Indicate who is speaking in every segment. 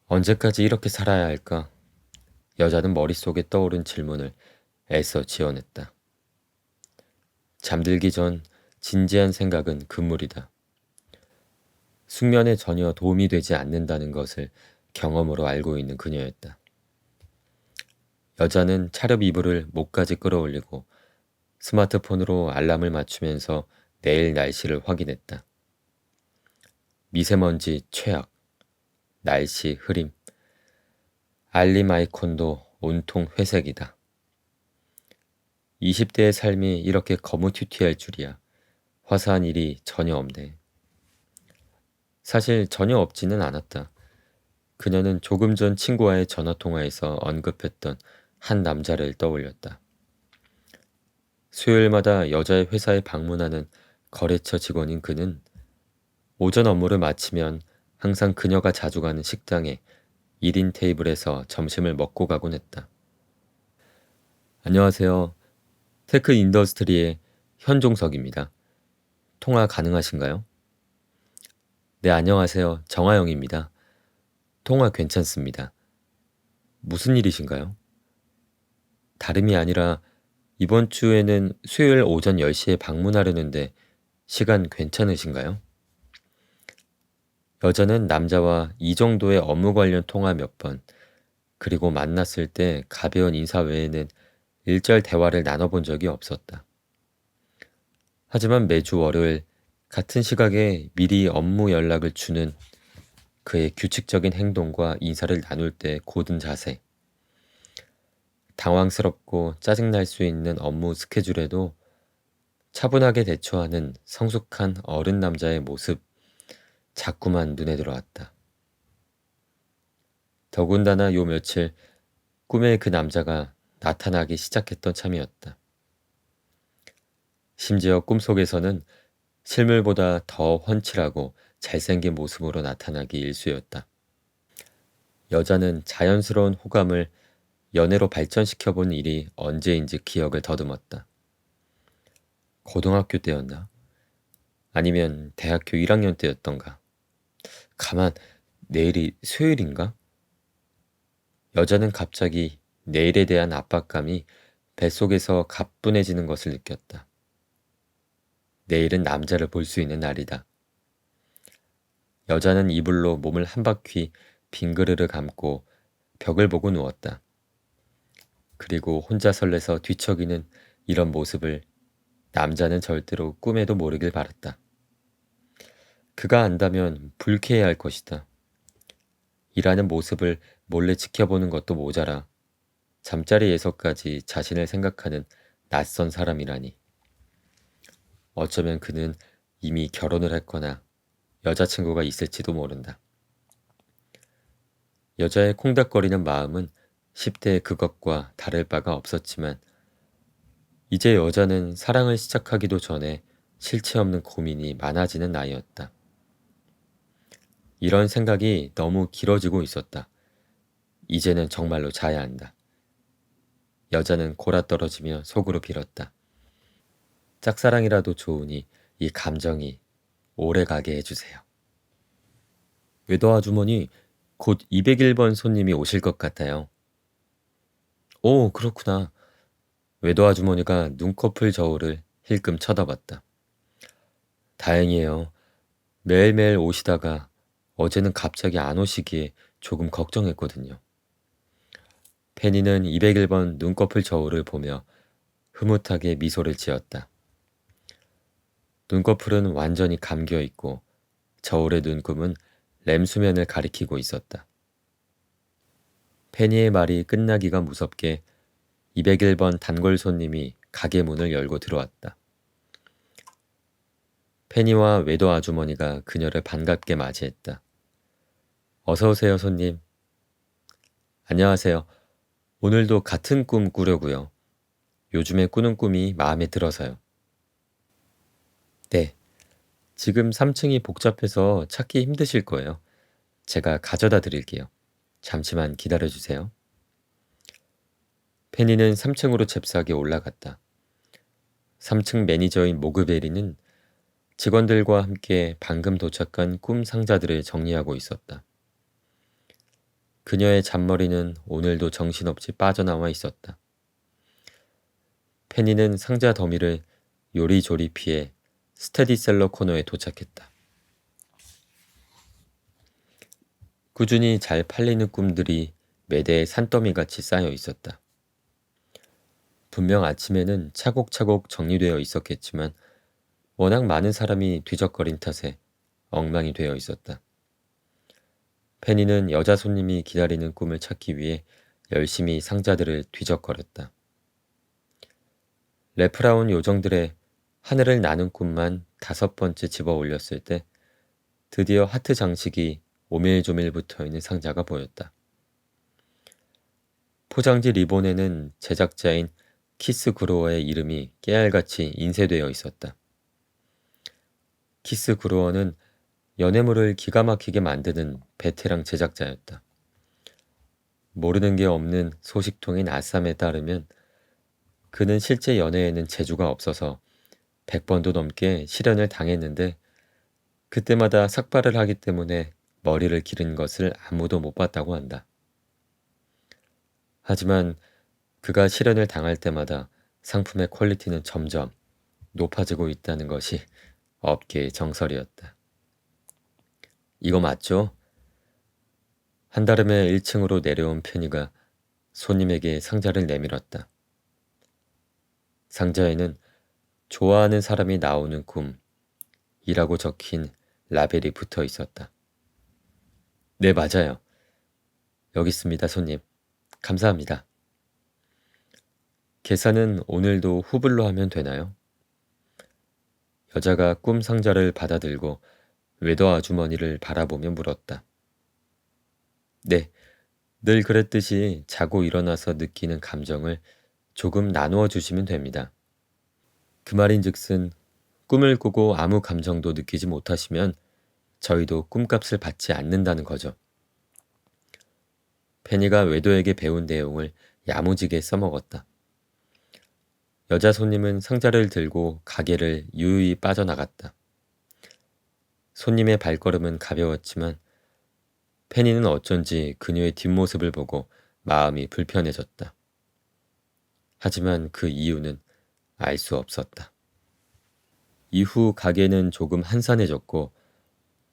Speaker 1: 언제까지 이렇게 살아야 할까? 여자는 머릿속에 떠오른 질문을 애써 지어냈다. 잠들기 전 진지한 생각은 금물이다. 숙면에 전혀 도움이 되지 않는다는 것을 경험으로 알고 있는 그녀였다. 여자는 차렵 이불을 목까지 끌어올리고 스마트폰으로 알람을 맞추면서 내일 날씨를 확인했다. 미세먼지 최악, 날씨 흐림, 알림 아이콘도 온통 회색이다. 20대의 삶이 이렇게 거무튀튀할 줄이야. 화사한 일이 전혀 없네. 사실 전혀 없지는 않았다. 그녀는 조금 전 친구와의 전화통화에서 언급했던 한 남자를 떠올렸다. 수요일마다 여자의 회사에 방문하는 거래처 직원인 그는 오전 업무를 마치면 항상 그녀가 자주 가는 식당에 1인 테이블에서 점심을 먹고 가곤 했다. 안녕하세요. 테크 인더스트리의 현종석입니다. 통화 가능하신가요? 네, 안녕하세요. 정하영입니다. 통화 괜찮습니다. 무슨 일이신가요? 다름이 아니라 이번 주에는 수요일 오전 10시에 방문하려는데 시간 괜찮으신가요? 여자는 남자와 이 정도의 업무 관련 통화 몇 번, 그리고 만났을 때 가벼운 인사 외에는 일절 대화를 나눠본 적이 없었다. 하지만 매주 월요일 같은 시각에 미리 업무 연락을 주는 그의 규칙적인 행동과 인사를 나눌 때 고든 자세, 당황스럽고 짜증날 수 있는 업무 스케줄에도 차분하게 대처하는 성숙한 어른 남자의 모습 자꾸만 눈에 들어왔다. 더군다나 요 며칠 꿈에 그 남자가 나타나기 시작했던 참이었다. 심지어 꿈속에서는 실물보다 더 훤칠하고 잘생긴 모습으로 나타나기 일쑤였다. 여자는 자연스러운 호감을 연애로 발전시켜본 일이 언제인지 기억을 더듬었다. 고등학교 때였나? 아니면 대학교 1학년 때였던가? 가만, 내일이 수요일인가? 여자는 갑자기 내일에 대한 압박감이 뱃속에서 가뿐해지는 것을 느꼈다. 내일은 남자를 볼 수 있는 날이다. 여자는 이불로 몸을 한 바퀴 빙그르르 감고 벽을 보고 누웠다. 그리고 혼자 설레서 뒤척이는 이런 모습을 남자는 절대로 꿈에도 모르길 바랐다. 그가 안다면 불쾌해할 것이다. 일하는 모습을 몰래 지켜보는 것도 모자라 잠자리에서까지 자신을 생각하는 낯선 사람이라니. 어쩌면 그는 이미 결혼을 했거나 여자친구가 있을지도 모른다. 여자의 콩닥거리는 마음은 10대의 그것과 다를 바가 없었지만 이제 여자는 사랑을 시작하기도 전에 실체 없는 고민이 많아지는 나이였다. 이런 생각이 너무 길어지고 있었다. 이제는 정말로 자야 한다. 여자는 골아떨어지며 속으로 빌었다. 짝사랑이라도 좋으니 이 감정이 오래가게 해주세요. 외도 아주머니, 곧 201번 손님이 오실 것 같아요. 오, 그렇구나. 외도 아주머니가 눈꺼풀 저울을 힐끔 쳐다봤다. 다행이에요. 매일매일 오시다가 어제는 갑자기 안 오시기에 조금 걱정했거든요. 페니는 201번 눈꺼풀 저울을 보며 흐뭇하게 미소를 지었다. 눈꺼풀은 완전히 감겨 있고 저울의 눈금은 램수면을 가리키고 있었다. 페니의 말이 끝나기가 무섭게 201번 단골 손님이 가게 문을 열고 들어왔다. 페니와 외도 아주머니가 그녀를 반갑게 맞이했다. 어서 오세요, 손님. 안녕하세요. 오늘도 같은 꿈 꾸려고요. 요즘에 꾸는 꿈이 마음에 들어서요. 네. 지금 3층이 복잡해서 찾기 힘드실 거예요. 제가 가져다 드릴게요. 잠시만 기다려 주세요. 페니는 3층으로 잽싸게 올라갔다. 3층 매니저인 모그베리는 직원들과 함께 방금 도착한 꿈 상자들을 정리하고 있었다. 그녀의 잔머리는 오늘도 정신없이 빠져나와 있었다. 페니는 상자 더미를 요리조리 피해 스테디셀러 코너에 도착했다. 꾸준히 잘 팔리는 꿈들이 매대에 산더미같이 쌓여 있었다. 분명 아침에는 차곡차곡 정리되어 있었겠지만 워낙 많은 사람이 뒤적거린 탓에 엉망이 되어 있었다. 페니는 여자 손님이 기다리는 꿈을 찾기 위해 열심히 상자들을 뒤적거렸다. 레프라운 요정들의 하늘을 나는 꿈만 5번째 집어 올렸을 때 드디어 하트 장식이 오밀조밀 붙어있는 상자가 보였다. 포장지 리본에는 제작자인 키스 그로어의 이름이 깨알같이 인쇄되어 있었다. 키스 그로어는 연애물을 기가 막히게 만드는 베테랑 제작자였다. 모르는 게 없는 소식통인 아쌈에 따르면 그는 실제 연애에는 재주가 없어서 100번도 넘게 실연을 당했는데 그때마다 삭발을 하기 때문에 머리를 기른 것을 아무도 못 봤다고 한다. 하지만 그가 실연을 당할 때마다 상품의 퀄리티는 점점 높아지고 있다는 것이 업계의 정설이었다. 이거 맞죠? 한달음에 1층으로 내려온 페니가 손님에게 상자를 내밀었다. 상자에는 좋아하는 사람이 나오는 꿈이라고 적힌 라벨이 붙어 있었다. 네, 맞아요. 여기 있습니다, 손님. 감사합니다. 계산은 오늘도 후불로 하면 되나요? 여자가 꿈 상자를 받아들고 웨더 아주머니를 바라보며 물었다. 네, 늘 그랬듯이 자고 일어나서 느끼는 감정을 조금 나누어 주시면 됩니다. 그 말인즉슨 꿈을 꾸고 아무 감정도 느끼지 못하시면 저희도 꿈값을 받지 않는다는 거죠. 페니가 웨도에게 배운 내용을 야무지게 써먹었다. 여자 손님은 상자를 들고 가게를 유유히 빠져나갔다. 손님의 발걸음은 가벼웠지만 페니는 어쩐지 그녀의 뒷모습을 보고 마음이 불편해졌다. 하지만 그 이유는 알 수 없었다. 이후 가게는 조금 한산해졌고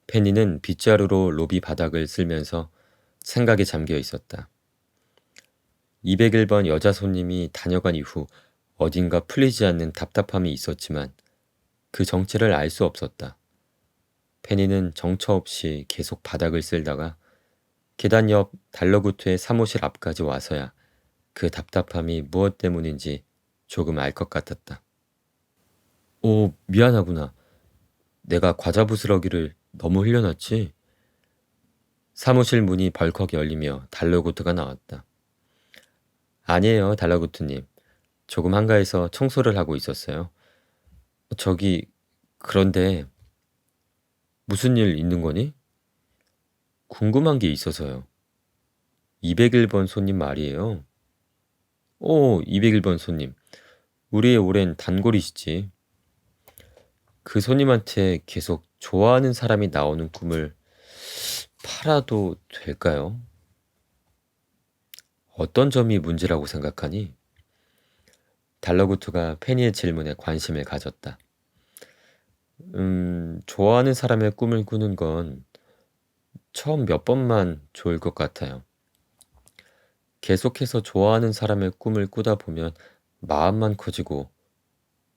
Speaker 1: 페니는 빗자루로 로비 바닥을 쓸면서 생각에 잠겨 있었다. 201번 여자 손님이 다녀간 이후 어딘가 풀리지 않는 답답함이 있었지만 그 정체를 알 수 없었다. 페니는 정처 없이 계속 바닥을 쓸다가 계단 옆 달러구트의 사무실 앞까지 와서야 그 답답함이 무엇 때문인지 조금 알 것 같았다. 오, 미안하구나. 내가 과자 부스러기를 너무 흘려놨지? 사무실 문이 벌컥 열리며 달러구트가 나왔다. 아니에요, 달러구트님. 조금 한가해서 청소를 하고 있었어요. 저기, 그런데 무슨 일 있는 거니? 궁금한 게 있어서요. 201번 손님 말이에요. 오, 201번 손님. 우리의 오랜 단골이시지. 그 손님한테 계속 좋아하는 사람이 나오는 꿈을 팔아도 될까요? 어떤 점이 문제라고 생각하니? 달러구트가 페니의 질문에 관심을 가졌다. 좋아하는 사람의 꿈을 꾸는 건 처음 몇 번만 좋을 것 같아요. 계속해서 좋아하는 사람의 꿈을 꾸다 보면 마음만 커지고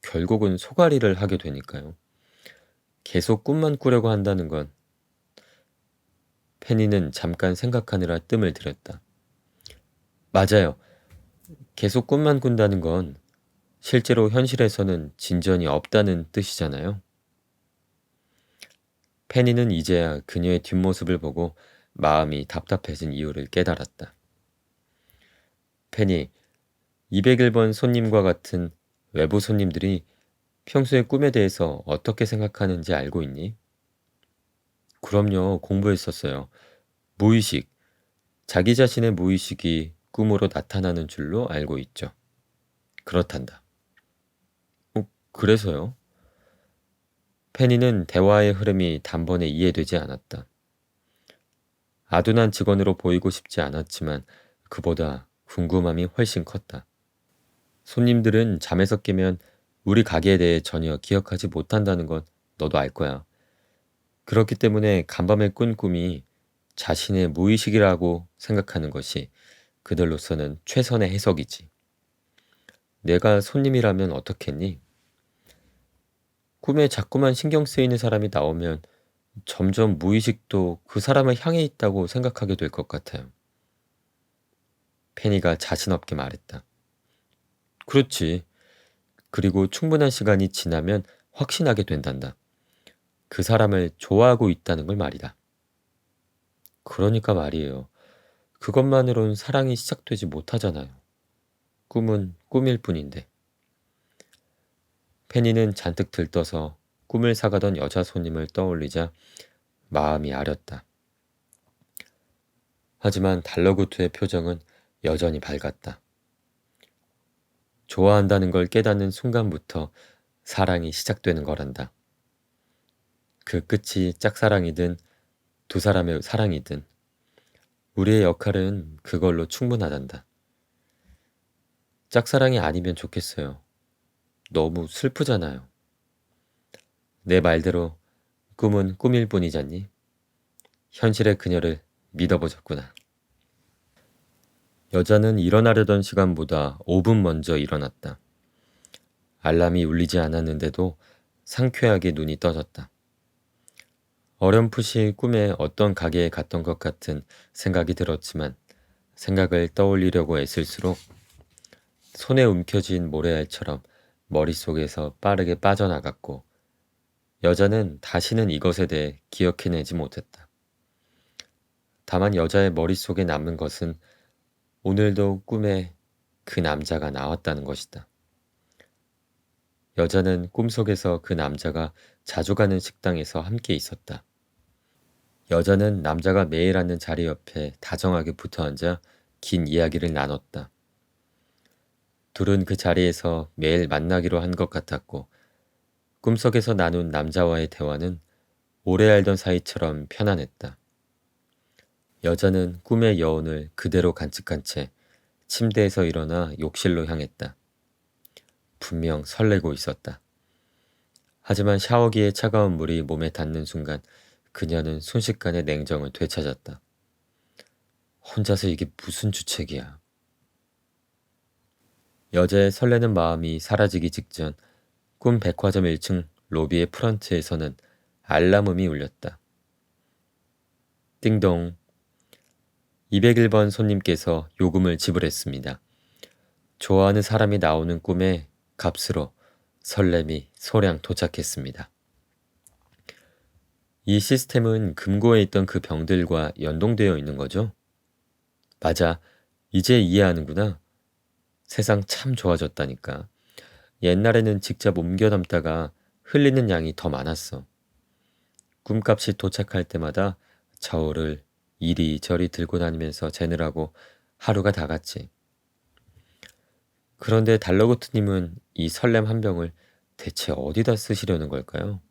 Speaker 1: 결국은 소갈이를 하게 되니까요. 계속 꿈만 꾸려고 한다는 건 페니는 잠깐 생각하느라 뜸을 들였다. 맞아요. 계속 꿈만 꾼다는 건 실제로 현실에서는 진전이 없다는 뜻이잖아요. 페니는 이제야 그녀의 뒷모습을 보고 마음이 답답해진 이유를 깨달았다. 페니, 201번 손님과 같은 외부 손님들이 평소에 꿈에 대해서 어떻게 생각하는지 알고 있니? 그럼요, 공부했었어요. 무의식, 자기 자신의 무의식이 꿈으로 나타나는 줄로 알고 있죠. 그렇단다. 그래서요? 페니는 대화의 흐름이 단번에 이해되지 않았다. 아둔한 직원으로 보이고 싶지 않았지만 그보다 궁금함이 훨씬 컸다. 손님들은 잠에서 깨면 우리 가게에 대해 전혀 기억하지 못한다는 건 너도 알 거야. 그렇기 때문에 간밤에 꾼 꿈이 자신의 무의식이라고 생각하는 것이 그들로서는 최선의 해석이지. 내가 손님이라면 어떻겠니? 꿈에 자꾸만 신경 쓰이는 사람이 나오면 점점 무의식도 그 사람을 향해 있다고 생각하게 될 것 같아요. 페니가 자신 없게 말했다. 그렇지. 그리고 충분한 시간이 지나면 확신하게 된단다. 그 사람을 좋아하고 있다는 걸 말이다. 그러니까 말이에요. 그것만으론 사랑이 시작되지 못하잖아요. 꿈은 꿈일 뿐인데. 페니는 잔뜩 들떠서 꿈을 사가던 여자 손님을 떠올리자 마음이 아렸다. 하지만 달러구트의 표정은 여전히 밝았다. 좋아한다는 걸 깨닫는 순간부터 사랑이 시작되는 거란다. 그 끝이 짝사랑이든 두 사람의 사랑이든 우리의 역할은 그걸로 충분하단다. 짝사랑이 아니면 좋겠어요. 너무 슬프잖아요. 내 말대로 꿈은 꿈일 뿐이잖니? 현실의 그녀를 믿어보자꾸나. 여자는 일어나려던 시간보다 5분 먼저 일어났다. 알람이 울리지 않았는데도 상쾌하게 눈이 떠졌다. 어렴풋이 꿈에 어떤 가게에 갔던 것 같은 생각이 들었지만 생각을 떠올리려고 애쓸수록 손에 움켜쥔 모래알처럼 머릿속에서 빠르게 빠져나갔고 여자는 다시는 이것에 대해 기억해내지 못했다. 다만 여자의 머릿속에 남는 것은 오늘도 꿈에 그 남자가 나왔다는 것이다. 여자는 꿈속에서 그 남자가 자주 가는 식당에서 함께 있었다. 여자는 남자가 매일 앉는 자리 옆에 다정하게 붙어 앉아 긴 이야기를 나눴다. 둘은 그 자리에서 매일 만나기로 한 것 같았고 꿈속에서 나눈 남자와의 대화는 오래 알던 사이처럼 편안했다. 여자는 꿈의 여운을 그대로 간직한 채 침대에서 일어나 욕실로 향했다. 분명 설레고 있었다. 하지만 샤워기의 차가운 물이 몸에 닿는 순간 그녀는 순식간에 냉정을 되찾았다. 혼자서 이게 무슨 주책이야. 여자의 설레는 마음이 사라지기 직전 꿈 백화점 1층 로비의 프런트에서는 알람음이 울렸다. 띵동. 201번 손님께서 요금을 지불했습니다. 좋아하는 사람이 나오는 꿈에 값으로 설렘이 소량 도착했습니다. 이 시스템은 금고에 있던 그 병들과 연동되어 있는 거죠? 맞아. 이제 이해하는구나. 세상 참 좋아졌다니까. 옛날에는 직접 옮겨 담다가 흘리는 양이 더 많았어. 꿈값이 도착할 때마다 저울을 이리저리 들고 다니면서 재느라고 하루가 다 갔지. 그런데 달러고트님은 이 설렘 한 병을 대체 어디다 쓰시려는 걸까요?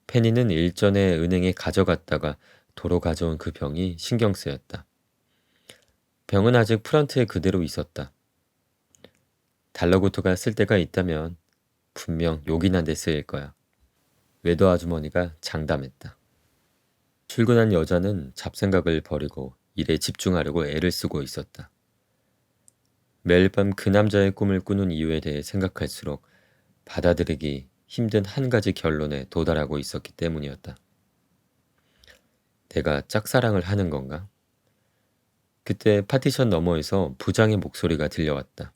Speaker 1: 페니는 일전에 은행에 가져갔다가 도로 가져온 그 병이 신경 쓰였다. 병은 아직 프런트에 그대로 있었다. 달러고트가 쓸 때가 있다면 분명 요긴한 데 쓰일 거야. 외도 아주머니가 장담했다. 출근한 여자는 잡생각을 버리고 일에 집중하려고 애를 쓰고 있었다. 매일 밤 그 남자의 꿈을 꾸는 이유에 대해 생각할수록 받아들이기 힘든 한 가지 결론에 도달하고 있었기 때문이었다. 내가 짝사랑을 하는 건가? 그때 파티션 너머에서 부장의 목소리가 들려왔다.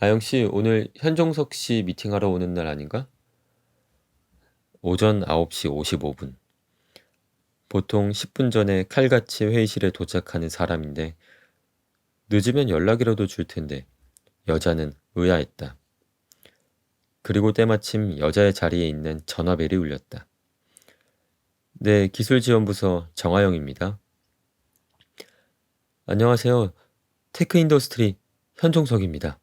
Speaker 1: 아영씨, 오늘 현종석 씨 미팅하러 오는 날 아닌가? 오전 9시 55분. 보통 10분 전에 칼같이 회의실에 도착하는 사람인데 늦으면 연락이라도 줄 텐데 여자는 의아했다. 그리고 때마침 여자의 자리에 있는 전화벨이 울렸다. 네, 기술지원부서 정하영입니다. 안녕하세요. 테크인더스트리 현종석입니다.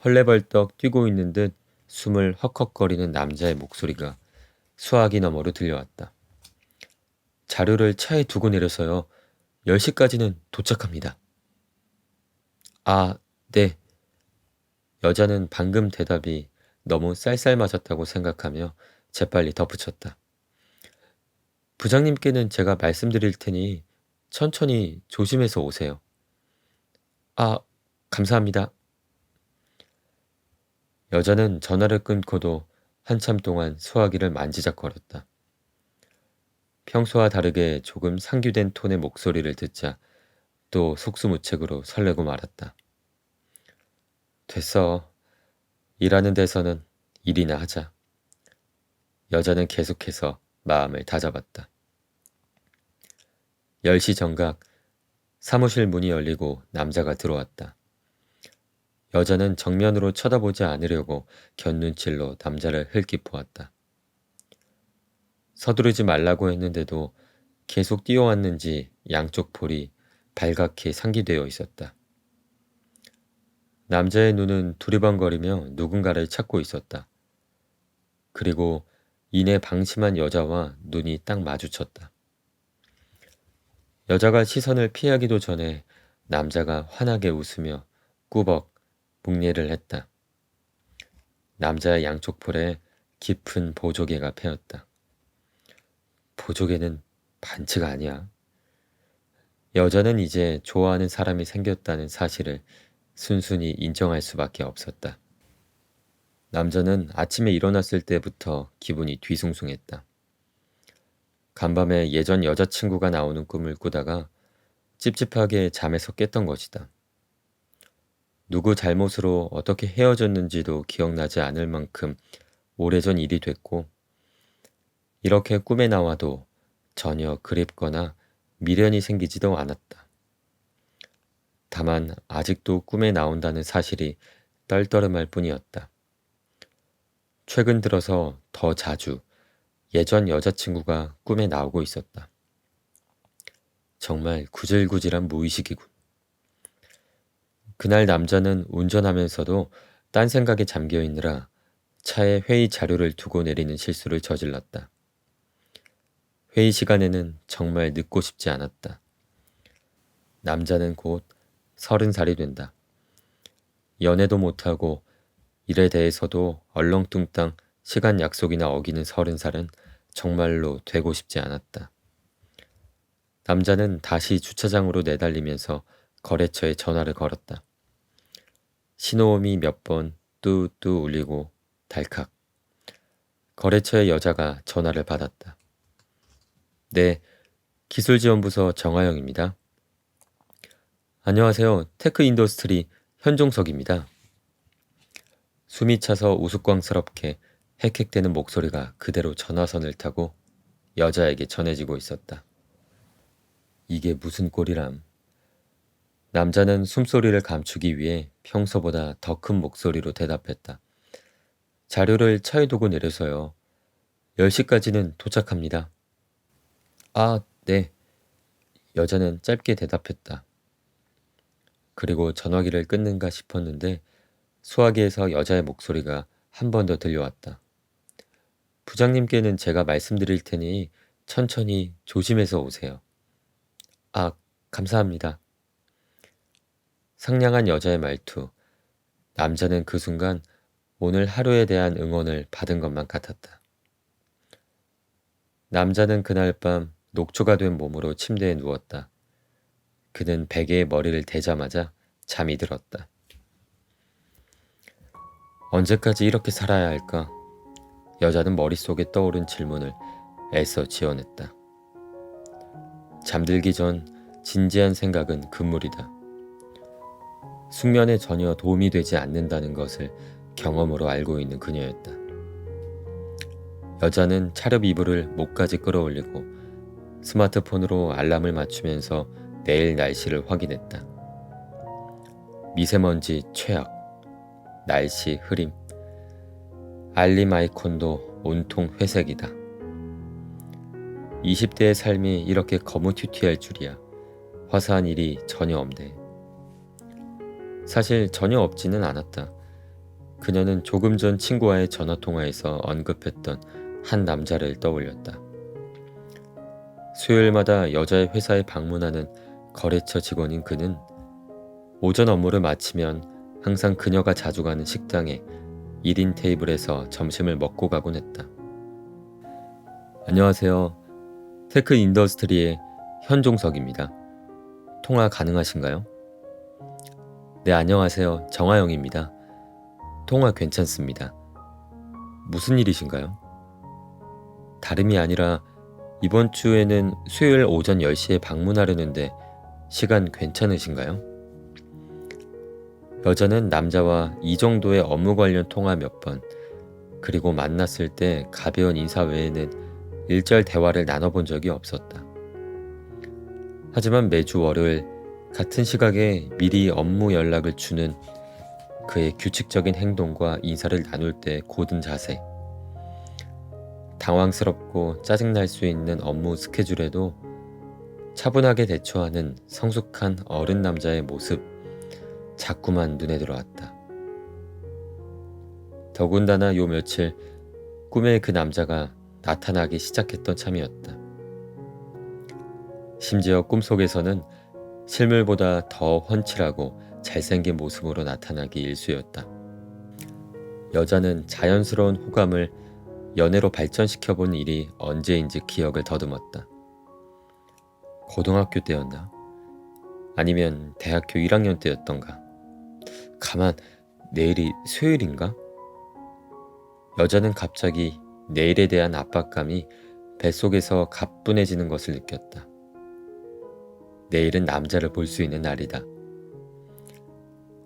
Speaker 1: 헐레벌떡 뛰고 있는 듯 숨을 헉헉거리는 남자의 목소리가 수화기 너머로 들려왔다. 자료를 차에 두고 내려서요. 10시까지는 도착합니다. 아, 네. 여자는 방금 대답이 너무 쌀쌀맞았다고 생각하며 재빨리 덧붙였다. 부장님께는 제가 말씀드릴 테니 천천히 조심해서 오세요. 아, 감사합니다. 여자는 전화를 끊고도 한참 동안 수화기를 만지작거렸다. 평소와 다르게 조금 상규된 톤의 목소리를 듣자 또 속수무책으로 설레고 말았다. 됐어. 일하는 데서는 일이나 하자. 여자는 계속해서 마음을 다잡았다. 10시 정각 사무실 문이 열리고 남자가 들어왔다. 여자는 정면으로 쳐다보지 않으려고 곁눈질로 남자를 흘낏 보았다. 서두르지 말라고 했는데도 계속 뛰어왔는지 양쪽 볼이 발갛게 상기되어 있었다. 남자의 눈은 두리번거리며 누군가를 찾고 있었다. 그리고 이내 방심한 여자와 눈이 딱 마주쳤다. 여자가 시선을 피하기도 전에 남자가 환하게 웃으며 꾸벅 묵례를 했다. 남자의 양쪽 볼에 깊은 보조개가 패였다. 보조개는 반치가 아니야. 여자는 이제 좋아하는 사람이 생겼다는 사실을 순순히 인정할 수밖에 없었다. 남자는 아침에 일어났을 때부터 기분이 뒤숭숭했다. 간밤에 예전 여자친구가 나오는 꿈을 꾸다가 찝찝하게 잠에서 깼던 것이다. 누구 잘못으로 어떻게 헤어졌는지도 기억나지 않을 만큼 오래전 일이 됐고 이렇게 꿈에 나와도 전혀 그립거나 미련이 생기지도 않았다. 다만 아직도 꿈에 나온다는 사실이 떨떠름할 뿐이었다. 최근 들어서 더 자주 예전 여자친구가 꿈에 나오고 있었다. 정말 구질구질한 무의식이군. 그날 남자는 운전하면서도 딴 생각에 잠겨 있느라 차에 회의 자료를 두고 내리는 실수를 저질렀다. 회의 시간에는 정말 늦고 싶지 않았다. 남자는 곧 30살이 된다. 연애도 못하고 일에 대해서도 얼렁뚱땅 시간 약속이나 어기는 30살은 정말로 되고 싶지 않았다. 남자는 다시 주차장으로 내달리면서 거래처에 전화를 걸었다. 신호음이 몇 번 뚜뚜 울리고 달칵. 거래처의 여자가 전화를 받았다. 네, 기술지원부서 정하영입니다. 안녕하세요. 테크인더스트리 현종석입니다. 숨이 차서 우스꽝스럽게 헥헥대는 목소리가 그대로 전화선을 타고 여자에게 전해지고 있었다. 이게 무슨 꼴이람. 남자는 숨소리를 감추기 위해 평소보다 더 큰 목소리로 대답했다. 자료를 차에 두고 내려서요. 10시까지는 도착합니다. 아, 네. 여자는 짧게 대답했다. 그리고 전화기를 끊는가 싶었는데 수화기에서 여자의 목소리가 한 번 더 들려왔다. 부장님께는 제가 말씀드릴 테니 천천히 조심해서 오세요. 아, 감사합니다. 상냥한 여자의 말투. 남자는 그 순간 오늘 하루에 대한 응원을 받은 것만 같았다. 남자는 그날 밤 녹초가 된 몸으로 침대에 누웠다. 그는 베개에 머리를 대자마자 잠이 들었다. 언제까지 이렇게 살아야 할까? 여자는 머릿속에 떠오른 질문을 애써 지어냈다. 잠들기 전 진지한 생각은 금물이다. 숙면에 전혀 도움이 되지 않는다는 것을 경험으로 알고 있는 그녀였다. 여자는 차렵 이불을 목까지 끌어올리고 스마트폰으로 알람을 맞추면서 내일 날씨를 확인했다. 미세먼지 최악, 날씨 흐림, 알림 아이콘도 온통 회색이다. 20대의 삶이 이렇게 거무튀튀할 줄이야. 화사한 일이 전혀 없네. 사실 전혀 없지는 않았다. 그녀는 조금 전 친구와의 전화통화에서 언급했던 한 남자를 떠올렸다. 수요일마다 여자의 회사에 방문하는 거래처 직원인 그는 오전 업무를 마치면 항상 그녀가 자주 가는 식당에 1인 테이블에서 점심을 먹고 가곤 했다. 안녕하세요. 테크 인더스트리의 현종석입니다. 통화 가능하신가요? 네, 안녕하세요. 정하영입니다. 통화 괜찮습니다. 무슨 일이신가요? 다름이 아니라 이번 주에는 수요일 오전 10시에 방문하려는데 시간 괜찮으신가요? 여자는 남자와 이 정도의 업무 관련 통화 몇 번, 그리고 만났을 때 가벼운 인사 외에는 일절 대화를 나눠본 적이 없었다. 하지만 매주 월요일 같은 시각에 미리 업무 연락을 주는 그의 규칙적인 행동과 인사를 나눌 때 고든 자세, 당황스럽고 짜증날 수 있는 업무 스케줄에도 차분하게 대처하는 성숙한 어른 남자의 모습, 자꾸만 눈에 들어왔다. 더군다나 요 며칠 꿈에 그 남자가 나타나기 시작했던 참이었다. 심지어 꿈속에서는 실물보다 더 훤칠하고 잘생긴 모습으로 나타나기 일쑤였다. 여자는 자연스러운 호감을 연애로 발전시켜본 일이 언제인지 기억을 더듬었다. 고등학교 때였나? 아니면 대학교 1학년 때였던가? 가만, 내일이 수요일인가? 여자는 갑자기 내일에 대한 압박감이 뱃속에서 가뿐해지는 것을 느꼈다. 내일은 남자를 볼 수 있는 날이다.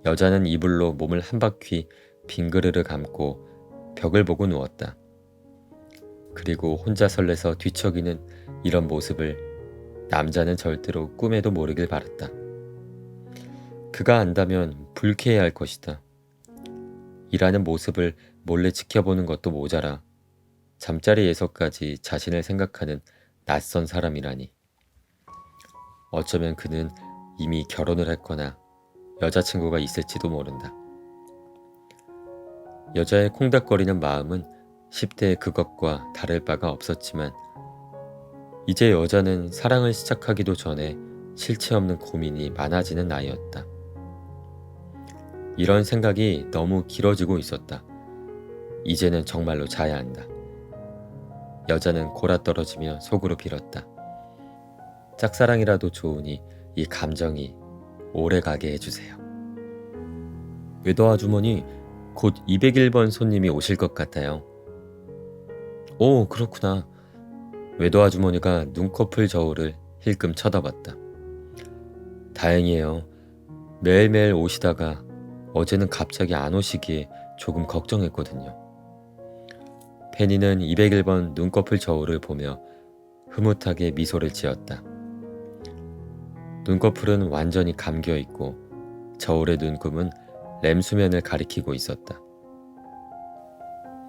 Speaker 1: 여자는 이불로 몸을 한 바퀴 빙그르르 감고 벽을 보고 누웠다. 그리고 혼자 설레서 뒤척이는 이런 모습을 남자는 절대로 꿈에도 모르길 바랐다. 그가 안다면 불쾌해할 것이다. 일하는 모습을 몰래 지켜보는 것도 모자라 잠자리에서까지 자신을 생각하는 낯선 사람이라니. 어쩌면 그는 이미 결혼을 했거나 여자친구가 있을지도 모른다. 여자의 콩닥거리는 마음은 10대의 그것과 다를 바가 없었지만 이제 여자는 사랑을 시작하기도 전에 실체 없는 고민이 많아지는 나이였다. 이런 생각이 너무 길어지고 있었다. 이제는 정말로 자야 한다. 여자는 골아떨어지며 속으로 빌었다. 짝사랑이라도 좋으니 이 감정이 오래가게 해주세요. 외도 아주머니, 곧 201번 손님이 오실 것 같아요. 오, 그렇구나. 외도 아주머니가 눈꺼풀 저울을 힐끔 쳐다봤다. 다행이에요. 매일매일 오시다가 어제는 갑자기 안 오시기에 조금 걱정했거든요. 페니는 201번 눈꺼풀 저울을 보며 흐뭇하게 미소를 지었다. 눈꺼풀은 완전히 감겨있고 저울의 눈금은 램수면을 가리키고 있었다.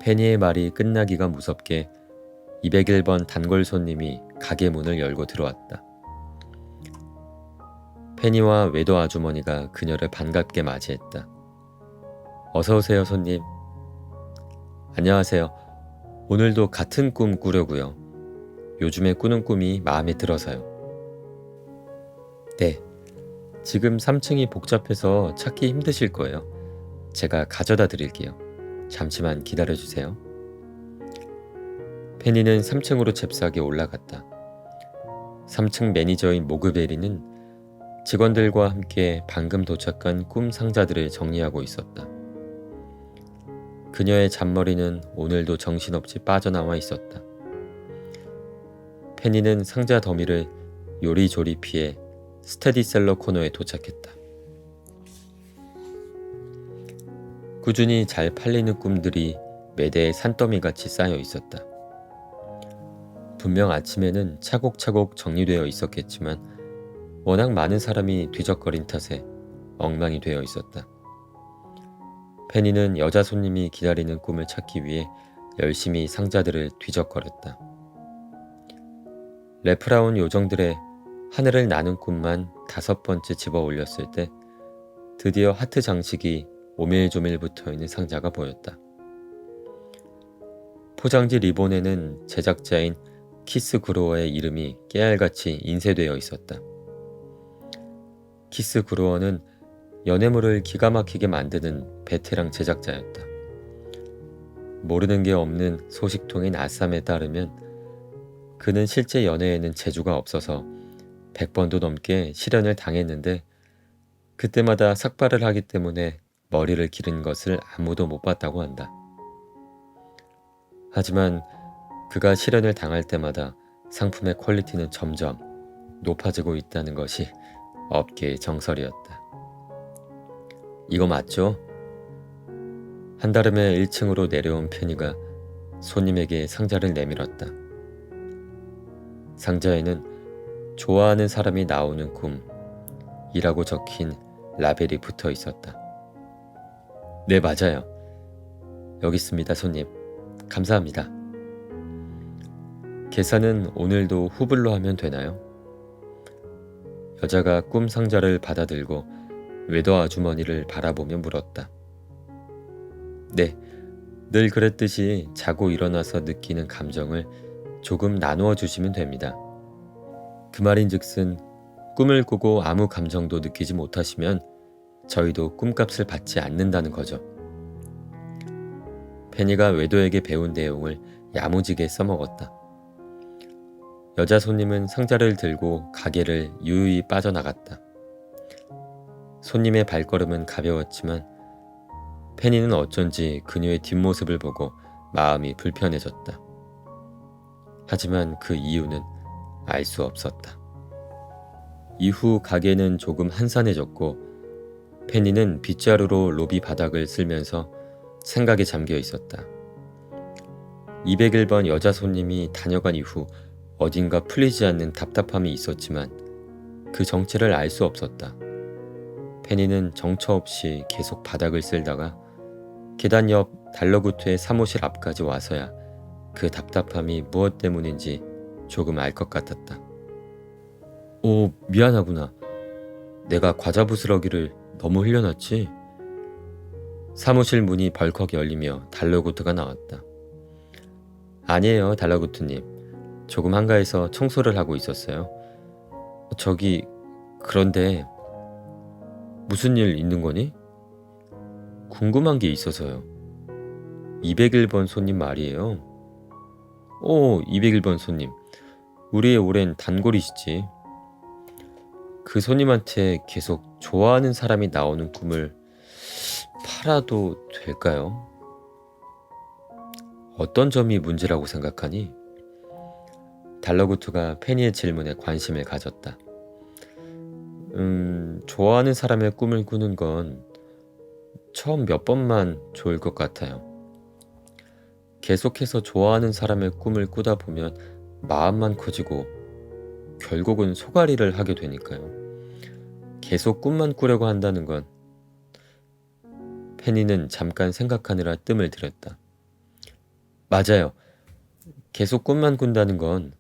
Speaker 1: 페니의 말이 끝나기가 무섭게 201번 단골 손님이 가게 문을 열고 들어왔다. 페니와 외도 아주머니가 그녀를 반갑게 맞이했다. 어서 오세요, 손님. 안녕하세요. 오늘도 같은 꿈 꾸려고요. 요즘에 꾸는 꿈이 마음에 들어서요. 네. 지금 3층이 복잡해서 찾기 힘드실 거예요. 제가 가져다 드릴게요. 잠시만 기다려주세요. 페니는 3층으로 잽싸게 올라갔다. 3층 매니저인 모그베리는 직원들과 함께 방금 도착한 꿈 상자들을 정리하고 있었다. 그녀의 잔머리는 오늘도 정신없이 빠져나와 있었다. 페니는 상자 더미를 요리조리 피해 스테디셀러 코너에 도착했다. 꾸준히 잘 팔리는 꿈들이 매대에 산더미같이 쌓여 있었다. 분명 아침에는 차곡차곡 정리되어 있었겠지만 워낙 많은 사람이 뒤적거린 탓에 엉망이 되어 있었다. 페니는 여자 손님이 기다리는 꿈을 찾기 위해 열심히 상자들을 뒤적거렸다. 레프라운 요정들의 하늘을 나는 꿈만 5번째 집어 올렸을 때 드디어 하트 장식이 오밀조밀 붙어있는 상자가 보였다. 포장지 리본에는 제작자인 키스 그로어의 이름이 깨알같이 인쇄되어 있었다. 키스 그로어는 연애물을 기가 막히게 만드는 베테랑 제작자였다. 모르는 게 없는 소식통인 아쌈에 따르면 그는 실제 연애에는 재주가 없어서 100번도 넘게 실연을 당했는데 그때마다 삭발을 하기 때문에 머리를 기른 것을 아무도 못 봤다고 한다. 하지만 그가 실연을 당할 때마다 상품의 퀄리티는 점점 높아지고 있다는 것이 업계의 정설이었다. 이거 맞죠? 한달음에 1층으로 내려온 페니가 손님에게 상자를 내밀었다. 상자에는 좋아하는 사람이 나오는 꿈이라고 적힌 라벨이 붙어 있었다. 네, 맞아요. 여기 있습니다, 손님. 감사합니다. 계산은 오늘도 후불로 하면 되나요? 여자가 꿈 상자를 받아들고 웨더 아주머니를 바라보며 물었다. 네, 늘 그랬듯이 자고 일어나서 느끼는 감정을 조금 나누어 주시면 됩니다. 그 말인즉슨 꿈을 꾸고 아무 감정도 느끼지 못하시면 저희도 꿈값을 받지 않는다는 거죠. 페니가 웨더에게 배운 내용을 야무지게 써먹었다. 여자 손님은 상자를 들고 가게를 유유히 빠져나갔다. 손님의 발걸음은 가벼웠지만 페니는 어쩐지 그녀의 뒷모습을 보고 마음이 불편해졌다. 하지만 그 이유는 알 수 없었다. 이후 가게는 조금 한산해졌고 페니는 빗자루로 로비 바닥을 쓸면서 생각에 잠겨 있었다. 201번 여자 손님이 다녀간 이후 어딘가 풀리지 않는 답답함이 있었지만 그 정체를 알 수 없었다. 페니는 정처 없이 계속 바닥을 쓸다가 계단 옆 달러구트의 사무실 앞까지 와서야 그 답답함이 무엇 때문인지 조금 알 것 같았다. 오, 미안하구나. 내가 과자 부스러기를 너무 흘려놨지? 사무실 문이 벌컥 열리며 달러구트가 나왔다. 아니에요, 달러구트님. 조금 한가해서 청소를 하고 있었어요. 저기, 그런데 무슨 일 있는 거니? 궁금한 게 있어서요. 201번 손님 말이에요. 오, 201번 손님. 우리의 오랜 단골이시지. 그 손님한테 계속 좋아하는 사람이 나오는 꿈을 팔아도 될까요? 어떤 점이 문제라고 생각하니? 달러구트가 페니의 질문에 관심을 가졌다. 좋아하는 사람의 꿈을 꾸는 건 처음 몇 번만 좋을 것 같아요. 계속해서 좋아하는 사람의 꿈을 꾸다 보면 마음만 커지고 결국은 소갈이를 하게 되니까요. 계속 꿈만 꾸려고 한다는 건 페니는 잠깐 생각하느라 뜸을 들였다. 맞아요. 계속 꿈만 꾼다는 건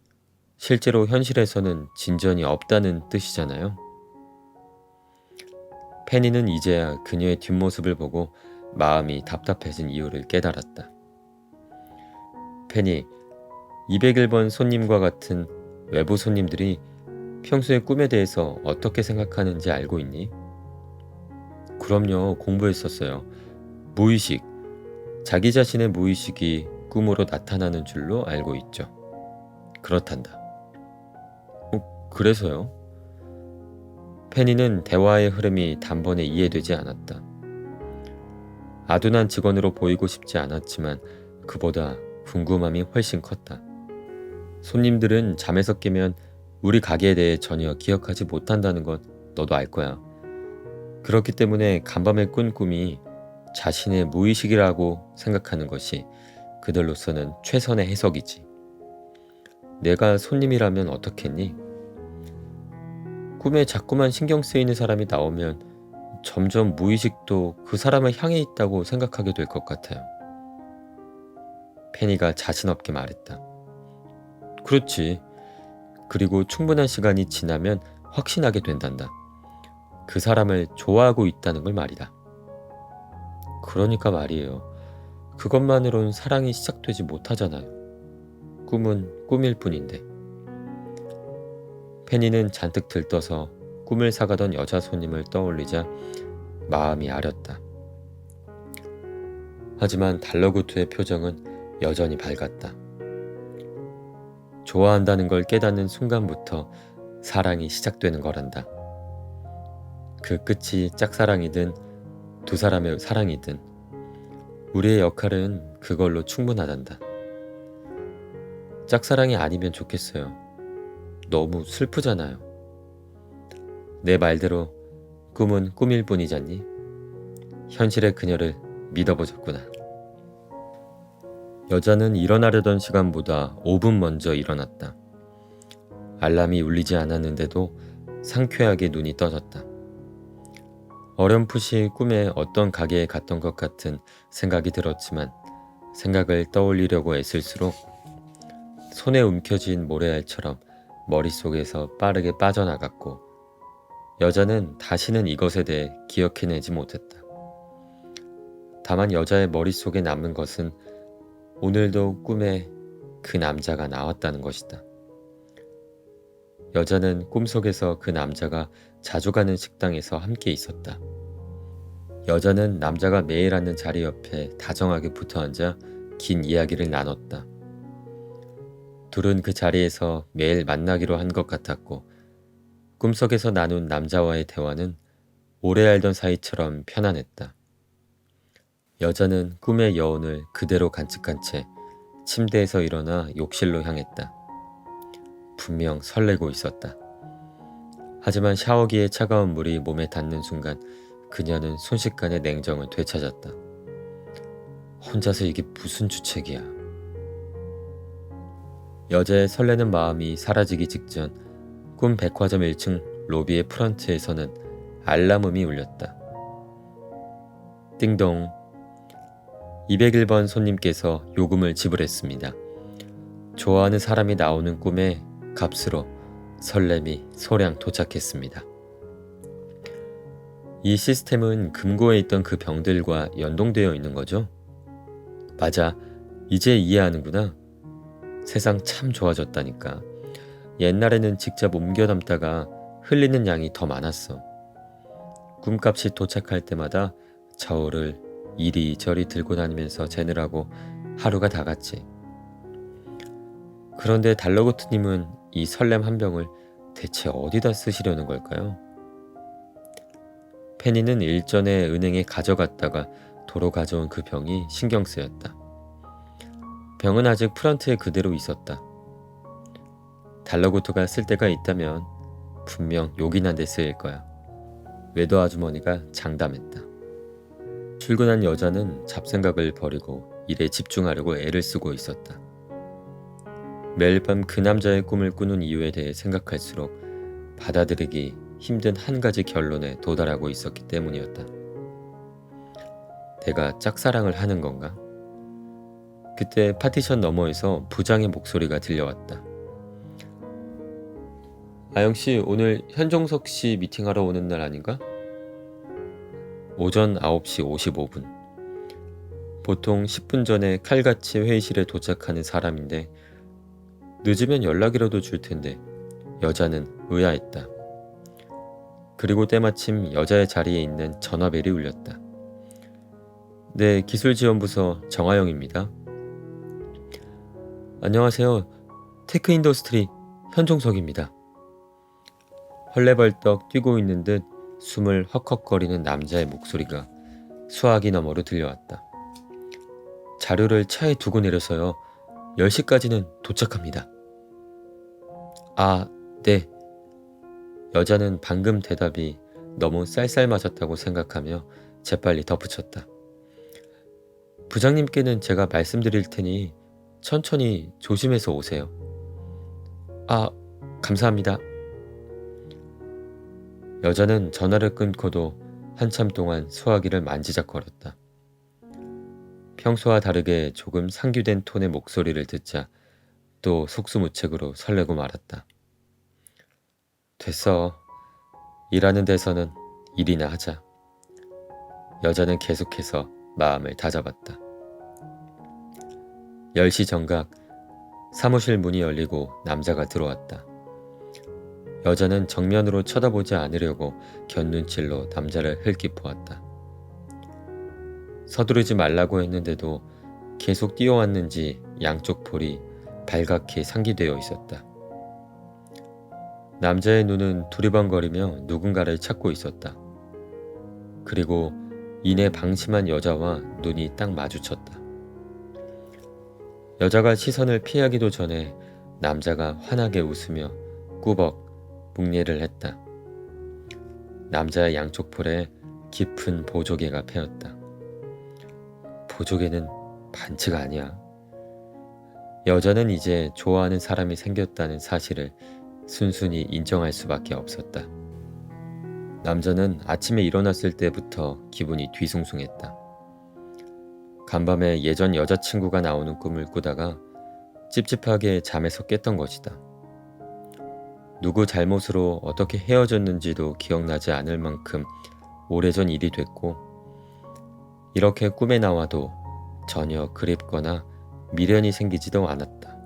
Speaker 1: 실제로 현실에서는 진전이 없다는 뜻이잖아요. 페니는 이제야 그녀의 뒷모습을 보고 마음이 답답해진 이유를 깨달았다. 페니, 201번 손님과 같은 외부 손님들이 평소에 꿈에 대해서 어떻게 생각하는지 알고 있니? 그럼요, 공부했었어요. 무의식, 자기 자신의 무의식이 꿈으로 나타나는 줄로 알고 있죠. 그렇단다. 그래서요? 페니는 대화의 흐름이 단번에 이해되지 않았다. 아둔한 직원으로 보이고 싶지 않았지만 그보다 궁금함이 훨씬 컸다. 손님들은 잠에서 깨면 우리 가게에 대해 전혀 기억하지 못한다는 건 너도 알 거야. 그렇기 때문에 간밤에 꾼 꿈이 자신의 무의식이라고 생각하는 것이 그들로서는 최선의 해석이지. 내가 손님이라면 어떻겠니? 꿈에 자꾸만 신경 쓰이는 사람이 나오면 점점 무의식도 그 사람을 향해 있다고 생각하게 될 것 같아요. 페니가 자신 없게 말했다. 그렇지. 그리고 충분한 시간이 지나면 확신하게 된단다. 그 사람을 좋아하고 있다는 걸 말이다. 그러니까 말이에요. 그것만으론 사랑이 시작되지 못하잖아요. 꿈은 꿈일 뿐인데. 페니는 잔뜩 들떠서 꿈을 사가던 여자 손님을 떠올리자 마음이 아렸다. 하지만 달러구트의 표정은 여전히 밝았다. 좋아한다는 걸 깨닫는 순간부터 사랑이 시작되는 거란다. 그 끝이 짝사랑이든 두 사람의 사랑이든 우리의 역할은 그걸로 충분하단다. 짝사랑이 아니면 좋겠어요. 너무 슬프잖아요. 내 말대로 꿈은 꿈일 뿐이잖니. 현실의 그녀를 믿어보자꾸나. 여자는 일어나려던 시간보다 5분 먼저 일어났다. 알람이 울리지 않았는데도 상쾌하게 눈이 떠졌다. 어렴풋이 꿈에 어떤 가게에 갔던 것 같은 생각이 들었지만 생각을 떠올리려고 애쓸수록 손에 움켜쥔 모래알처럼 머릿속에서 빠르게 빠져나갔고 여자는 다시는 이것에 대해 기억해내지 못했다. 다만 여자의 머릿속에 남은 것은 오늘도 꿈에 그 남자가 나왔다는 것이다. 여자는 꿈속에서 그 남자가 자주 가는 식당에서 함께 있었다. 여자는 남자가 매일 앉는 자리 옆에 다정하게 붙어앉아 긴 이야기를 나눴다. 둘은 그 자리에서 매일 만나기로 한 것 같았고 꿈속에서 나눈 남자와의 대화는 오래 알던 사이처럼 편안했다. 여자는 꿈의 여운을 그대로 간직한 채 침대에서 일어나 욕실로 향했다. 분명 설레고 있었다. 하지만 샤워기의 차가운 물이 몸에 닿는 순간 그녀는 순식간에 냉정을 되찾았다. 혼자서 이게 무슨 주책이야. 여자의 설레는 마음이 사라지기 직전 꿈 백화점 1층 로비의 프런트에서는 알람음이 울렸다. 띵동. 201번 손님께서 요금을 지불했습니다. 좋아하는 사람이 나오는 꿈에 값으로 설렘이 소량 도착했습니다. 이 시스템은 금고에 있던 그 병들과 연동되어 있는 거죠? 맞아. 이제 이해하는구나. 세상 참 좋아졌다니까. 옛날에는 직접 옮겨 담다가 흘리는 양이 더 많았어. 꿈값이 도착할 때마다 저울을 이리저리 들고 다니면서 재느라고 하루가 다 갔지. 그런데 달러고트님은 이 설렘 한 병을 대체 어디다 쓰시려는 걸까요? 페니는 일전에 은행에 가져갔다가 도로 가져온 그 병이 신경 쓰였다. 병은 아직 프런트에 그대로 있었다. 달러고트가 쓸 데가 있다면 분명 요긴한 데 쓰일 거야. 외도 아주머니가 장담했다. 출근한 여자는 잡생각을 버리고 일에 집중하려고 애를 쓰고 있었다. 매일 밤 그 남자의 꿈을 꾸는 이유에 대해 생각할수록 받아들이기 힘든 한 가지 결론에 도달하고 있었기 때문이었다. 내가 짝사랑을 하는 건가? 그때 파티션 너머에서 부장의 목소리가 들려왔다. 아영씨, 오늘 현종석씨 미팅하러 오는 날 아닌가? 오전 9시 55분. 보통 10분 전에 칼같이 회의실에 도착하는 사람인데 늦으면 연락이라도 줄 텐데 여자는 의아했다. 그리고 때마침 여자의 자리에 있는 전화벨이 울렸다. 네, 기술지원부서 정하영입니다. 안녕하세요. 테크인더스트리 현종석입니다. 헐레벌떡 뛰고 있는 듯 숨을 헉헉거리는 남자의 목소리가 수화기 너머로 들려왔다. 자료를 차에 두고 내려서요. 10시까지는 도착합니다. 아, 네. 여자는 방금 대답이 너무 쌀쌀맞았다고 생각하며 재빨리 덧붙였다. 부장님께는 제가 말씀드릴 테니 천천히 조심해서 오세요. 아, 감사합니다. 여자는 전화를 끊고도 한참 동안 수화기를 만지작거렸다. 평소와 다르게 조금 상규된 톤의 목소리를 듣자 또 속수무책으로 설레고 말았다. 됐어. 일하는 데서는 일이나 하자. 여자는 계속해서 마음을 다잡았다. 10시 정각 사무실 문이 열리고 남자가 들어왔다. 여자는 정면으로 쳐다보지 않으려고 곁눈질로 남자를 흘낏 보았다. 서두르지 말라고 했는데도 계속 뛰어왔는지 양쪽 볼이 발갛게 상기되어 있었다. 남자의 눈은 두리번거리며 누군가를 찾고 있었다. 그리고 이내 방심한 여자와 눈이 딱 마주쳤다. 여자가 시선을 피하기도 전에 남자가 환하게 웃으며 꾸벅 묵례를 했다. 남자의 양쪽 볼에 깊은 보조개가 패였다. 보조개는 반치가 아니야. 여자는 이제 좋아하는 사람이 생겼다는 사실을 순순히 인정할 수밖에 없었다. 남자는 아침에 일어났을 때부터 기분이 뒤숭숭했다. 간밤에 예전 여자친구가 나오는 꿈을 꾸다가 찝찝하게 잠에서 깼던 것이다. 누구 잘못으로 어떻게 헤어졌는지도 기억나지 않을 만큼 오래전 일이 됐고, 이렇게 꿈에 나와도 전혀 그립거나 미련이 생기지도 않았다.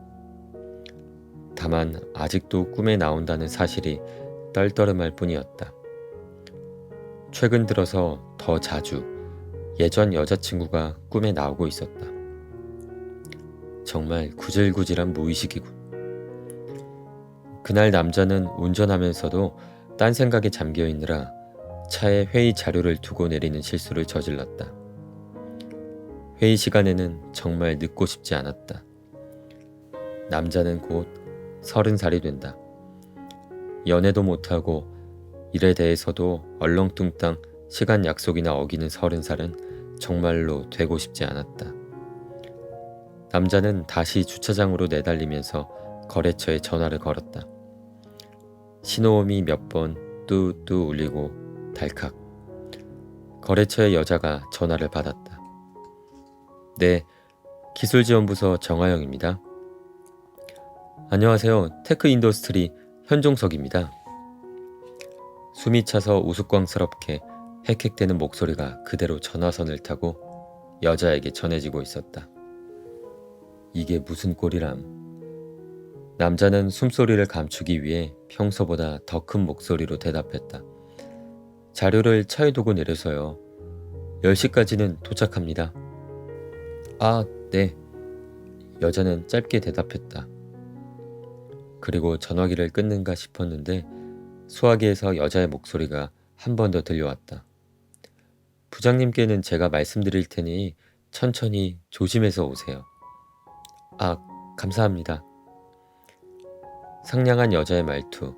Speaker 1: 다만 아직도 꿈에 나온다는 사실이 떨떠름할 뿐이었다. 최근 들어서 더 자주 예전 여자친구가 꿈에 나오고 있었다. 정말 구질구질한 무의식이군. 그날 남자는 운전하면서도 딴 생각에 잠겨있느라 차에 회의 자료를 두고 내리는 실수를 저질렀다. 회의 시간에는 정말 늦고 싶지 않았다. 남자는 곧 30살이 된다. 연애도 못하고 일에 대해서도 얼렁뚱땅 시간 약속이나 어기는 30살은 정말로 되고 싶지 않았다. 남자는 다시 주차장으로 내달리면서 거래처에 전화를 걸었다. 신호음이 몇 번 뚜뚜 울리고 달칵. 거래처의 여자가 전화를 받았다. 네, 기술지원부서 정하영입니다. 안녕하세요. 테크인더스트리 현종석입니다. 숨이 차서 우스꽝스럽게 헥헥대는 목소리가 그대로 전화선을 타고 여자에게 전해지고 있었다. 이게 무슨 꼴이람. 남자는 숨소리를 감추기 위해 평소보다 더 큰 목소리로 대답했다. 자료를 차에 두고 내려서요. 10시까지는 도착합니다. 아, 네. 여자는 짧게 대답했다. 그리고 전화기를 끊는가 싶었는데 수화기에서 여자의 목소리가 한 번 더 들려왔다. 부장님께는 제가 말씀드릴 테니 천천히 조심해서 오세요. 아, 감사합니다. 상냥한 여자의 말투.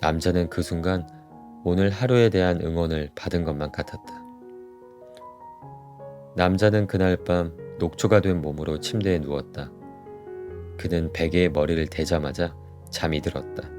Speaker 1: 남자는 그 순간 오늘 하루에 대한 응원을 받은 것만 같았다. 남자는 그날 밤 녹초가 된 몸으로 침대에 누웠다. 그는 베개에 머리를 대자마자 잠이 들었다.